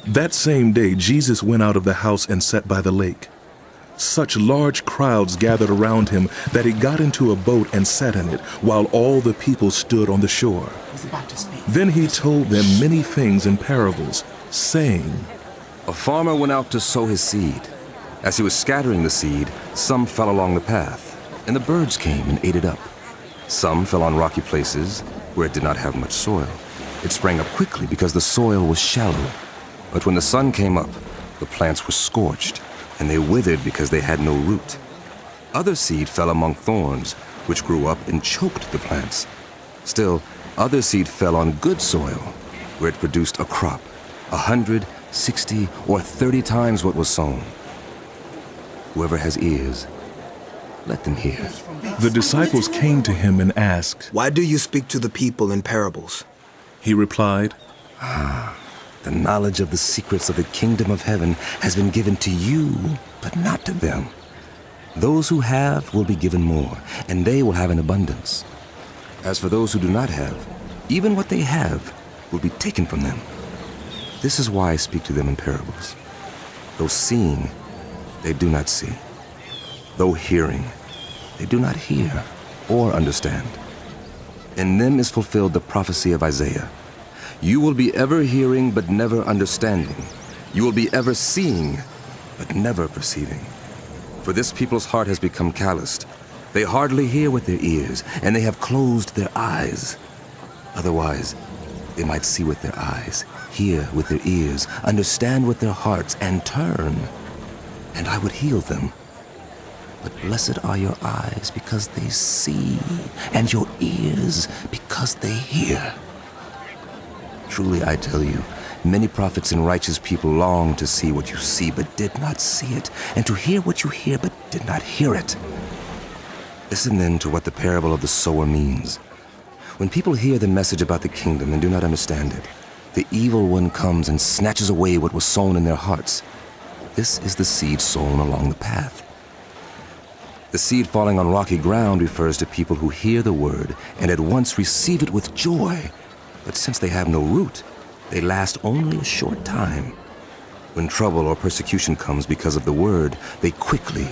That same day, Jesus went out of the house and sat by the lake. Such large crowds gathered around him that he got into a boat and sat in it, while all the people stood on the shore. Then he told them many things in parables, saying, A farmer went out to sow his seed. As he was scattering the seed, some fell along the path, and the birds came and ate it up. Some fell on rocky places where it did not have much soil. It sprang up quickly because the soil was shallow. But when the sun came up, the plants were scorched, and they withered because they had no root. Other seed fell among thorns, which grew up and choked the plants. Still, other seed fell on good soil, where it produced a crop, 100, 60, or 30 times what was sown. Whoever has ears, let them hear. The disciples came to him and asked, Why do you speak to the people in parables? He replied, The knowledge of the secrets of the kingdom of heaven has been given to you, but not to them. Those who have will be given more, and they will have an abundance. As for those who do not have, even what they have will be taken from them. This is why I speak to them in parables. Though seeing, they do not see. Though hearing, they do not hear or understand. In them is fulfilled the prophecy of Isaiah. You will be ever hearing, but never understanding. You will be ever seeing, but never perceiving. For this people's heart has become calloused. They hardly hear with their ears, and they have closed their eyes. Otherwise, they might see with their eyes, hear with their ears, understand with their hearts, and turn, and I would heal them. But blessed are your eyes because they see, and your ears because they hear. Truly I tell you, many prophets and righteous people long to see what you see but did not see it, and to hear what you hear but did not hear it. Listen then to what the parable of the sower means. When people hear the message about the kingdom and do not understand it, the evil one comes and snatches away what was sown in their hearts. This is the seed sown along the path. The seed falling on rocky ground refers to people who hear the word and at once receive it with joy. But since they have no root, they last only a short time. When trouble or persecution comes because of the word, they quickly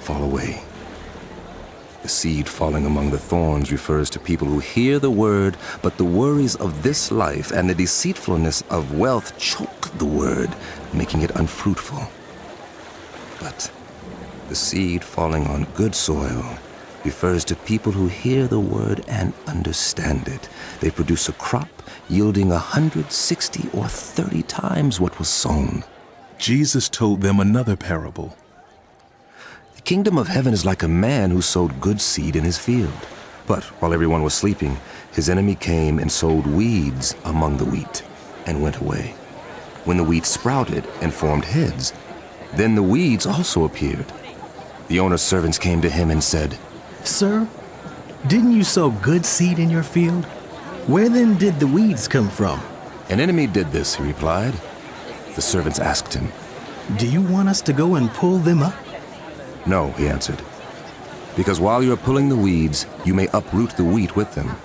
fall away. The seed falling among the thorns refers to people who hear the word, but the worries of this life and the deceitfulness of wealth choke the word, making it unfruitful. But the seed falling on good soil refers to people who hear the word and understand it. They produce a crop yielding 100, 60, or 30 times what was sown. Jesus told them another parable. The kingdom of heaven is like a man who sowed good seed in his field. But while everyone was sleeping, his enemy came and sowed weeds among the wheat and went away. When the wheat sprouted and formed heads, then the weeds also appeared. The owner's servants came to him and said, Sir, didn't you sow good seed in your field? Where then did the weeds come from? An enemy did this, he replied. The servants asked him, Do you want us to go and pull them up? No, he answered, because while you are pulling the weeds, you may uproot the wheat with them.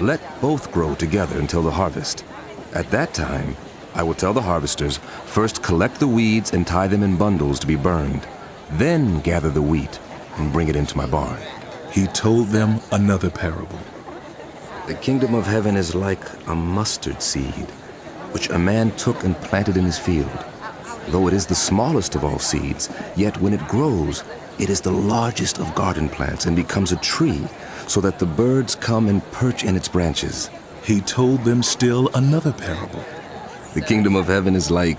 Let both grow together until the harvest. At that time, I will tell the harvesters, first collect the weeds and tie them in bundles to be burned. Then gather the wheat and bring it into my barn. He told them another parable. The kingdom of heaven is like a mustard seed, which a man took and planted in his field. Though it is the smallest of all seeds, yet when it grows, it is the largest of garden plants and becomes a tree, so that the birds come and perch in its branches. He told them still another parable. The kingdom of heaven is like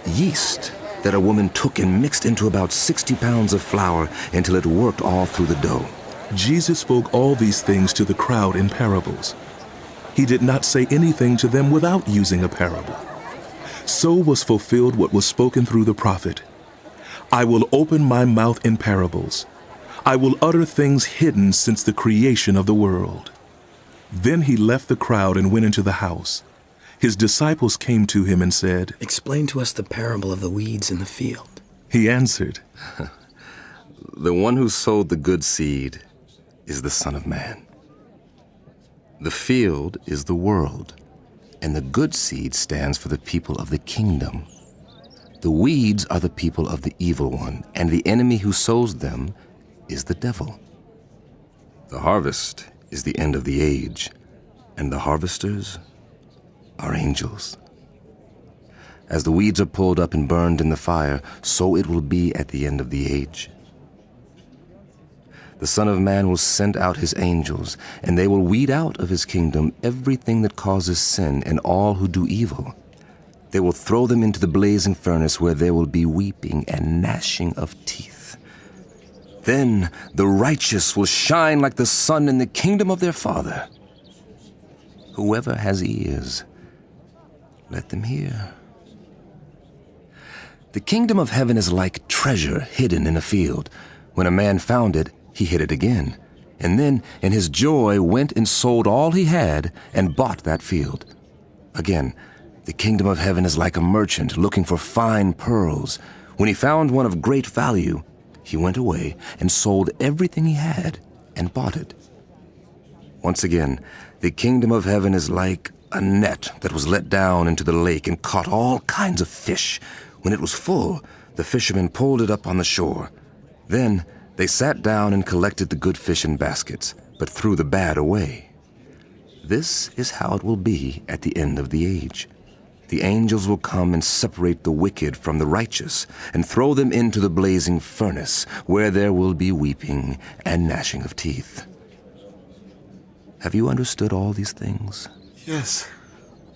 yeast that a woman took and mixed into about 60 pounds of flour until it worked all through the dough. Jesus spoke all these things to the crowd in parables. He did not say anything to them without using a parable. So was fulfilled what was spoken through the prophet. I will open my mouth in parables. I will utter things hidden since the creation of the world. Then he left the crowd and went into the house. His disciples came to him and said, Explain to us the parable of the weeds in the field. He answered, The one who sowed the good seed is the Son of Man. The field is the world, and the good seed stands for the people of the kingdom. The weeds are the people of the evil one, and the enemy who sows them is the devil. The harvest is the end of the age, and the harvesters are angels. As the weeds are pulled up and burned in the fire, so it will be at the end of the age. The Son of Man will send out his angels, and they will weed out of his kingdom everything that causes sin and all who do evil. They will throw them into the blazing furnace where there will be weeping and gnashing of teeth. Then the righteous will shine like the sun in the kingdom of their Father. Whoever has ears, let them hear. The kingdom of heaven is like treasure hidden in a field. When a man found it, he hid it again, and then in his joy went and sold all he had and bought that field. Again, the kingdom of heaven is like a merchant looking for fine pearls. When he found one of great value, he went away and sold everything he had and bought it. Once again, the kingdom of heaven is like a net that was let down into the lake and caught all kinds of fish. When it was full, the fishermen pulled it up on the shore. Then they sat down and collected the good fish in baskets, but threw the bad away. This is how it will be at the end of the age. The angels will come and separate the wicked from the righteous and throw them into the blazing furnace, where there will be weeping and gnashing of teeth. Have you understood all these things? Yes.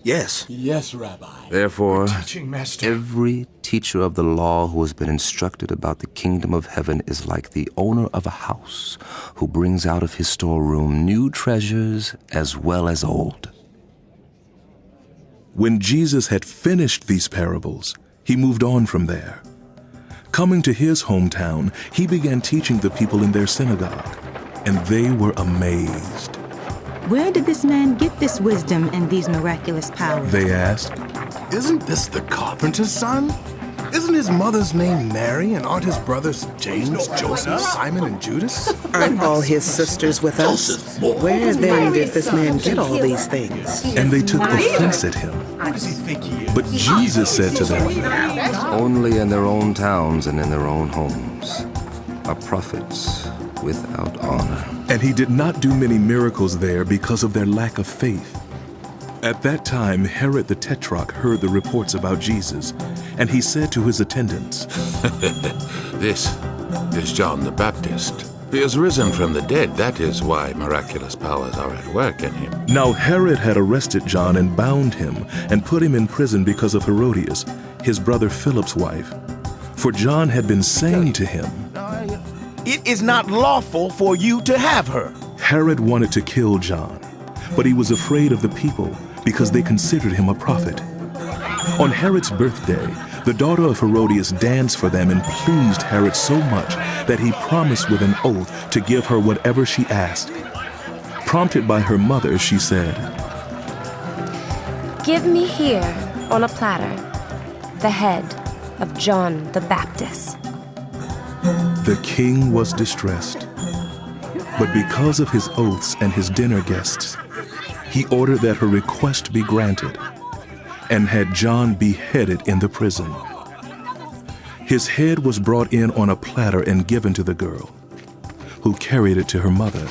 Yes. Yes, Rabbi. Therefore, Teaching master. every teacher of the law who has been instructed about the kingdom of heaven is like the owner of a house who brings out of his storeroom new treasures as well as old. When Jesus had finished these parables, he moved on from there. Coming to his hometown, he began teaching the people in their synagogue, and they were amazed. Where did this man get this wisdom and these miraculous powers? They asked, Isn't this the carpenter's son? Isn't his mother's name Mary, and aren't his brothers James, Joseph, Simon, and Judas? Aren't all his sisters with us? Where then did this man get all these things? and they took offense at him. But Jesus said to them, Only in their own towns and in their own homes are prophets without honor. and he did not do many miracles there because of their lack of faith. At that time, Herod the Tetrarch heard the reports about Jesus, and he said to his attendants, This is John the Baptist. He is risen from the dead. That is why miraculous powers are at work in him. Now Herod had arrested John and bound him and put him in prison because of Herodias, his brother Philip's wife. For John had been saying to him, It is not lawful for you to have her. Herod wanted to kill John, but he was afraid of the people because they considered him a prophet. On Herod's birthday, the daughter of Herodias danced for them and pleased Herod so much that he promised with an oath to give her whatever she asked. Prompted by her mother, she said, Give me here, on a platter, the head of John the Baptist. The king was distressed, but because of his oaths and his dinner guests, he ordered that her request be granted and had John beheaded in the prison. His head was brought in on a platter and given to the girl, who carried it to her mother.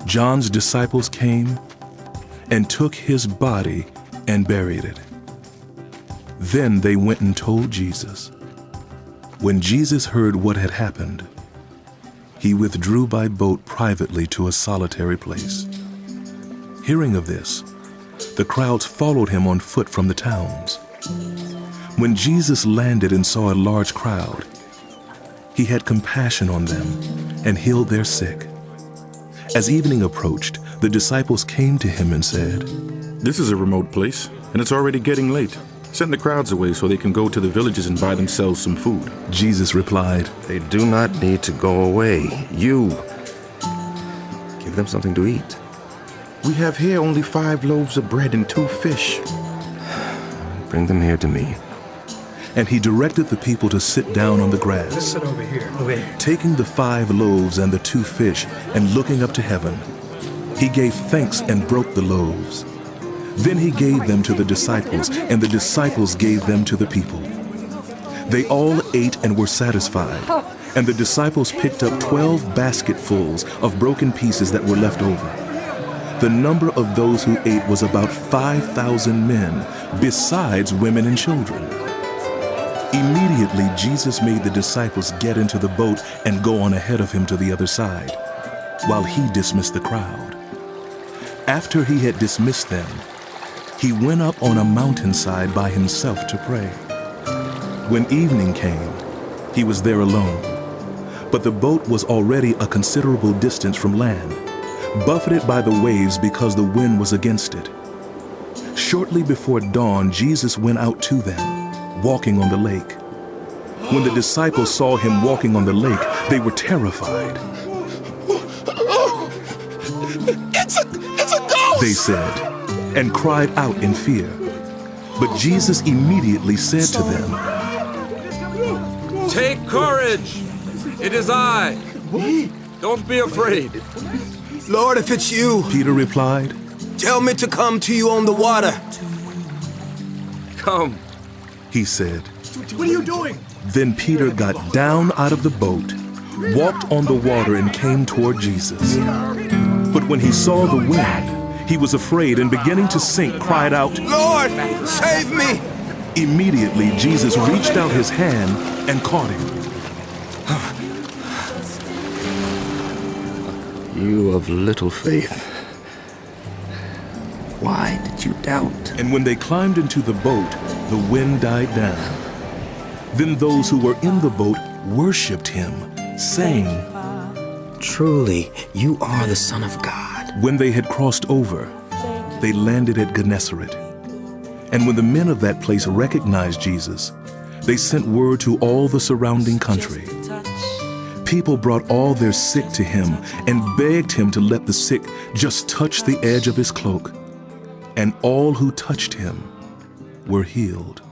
John's disciples came and took his body and buried it. Then they went and told Jesus. When Jesus heard what had happened, he withdrew by boat privately to a solitary place. Hearing of this, the crowds followed him on foot from the towns. When Jesus landed and saw a large crowd, he had compassion on them and healed their sick. As evening approached, the disciples came to him and said, This is a remote place, and it's already getting late. Send the crowds away so they can go to the villages and buy themselves some food. Jesus replied, They do not need to go away. You give them something to eat. We have here only 5 loaves of bread and 2 fish. Bring them here to me. and he directed the people to sit down on the grass. Sit over here. Taking the 5 loaves and the 2 fish and looking up to heaven, he gave thanks and broke the loaves. Then he gave them to the disciples, and the disciples gave them to the people. They all ate and were satisfied, and the disciples picked up 12 basketfuls of broken pieces that were left over. The number of those who ate was about 5,000 men, besides women and children. Immediately, Jesus made the disciples get into the boat and go on ahead of him to the other side, while he dismissed the crowd. After he had dismissed them, he went up on a mountainside by himself to pray. When evening came, he was there alone, but the boat was already a considerable distance from land, buffeted by the waves because the wind was against it. Shortly before dawn, Jesus went out to them, walking on the lake. When the disciples saw him walking on the lake, they were terrified. It's a ghost! They said, and cried out in fear. But Jesus immediately said to them, "Take courage! It is I! Don't be afraid!" Lord, if it's you, Peter replied, tell me to come to you on the water. Come. He said. What are you doing? Then Peter got down out of the boat, walked on the water, and came toward Jesus. But when he saw the wind, he was afraid and beginning to sink, cried out, Lord, save me! Immediately Jesus reached out his hand and caught him. You of little faith. Why did you doubt? And when they climbed into the boat, the wind died down. Then those who were in the boat worshipped him, saying, Truly, you are the Son of God. When they had crossed over, they landed at Gennesaret. And when the men of that place recognized Jesus, they sent word to all the surrounding country. People brought all their sick to him and begged him to let the sick just touch the edge of his cloak. And all who touched him were healed.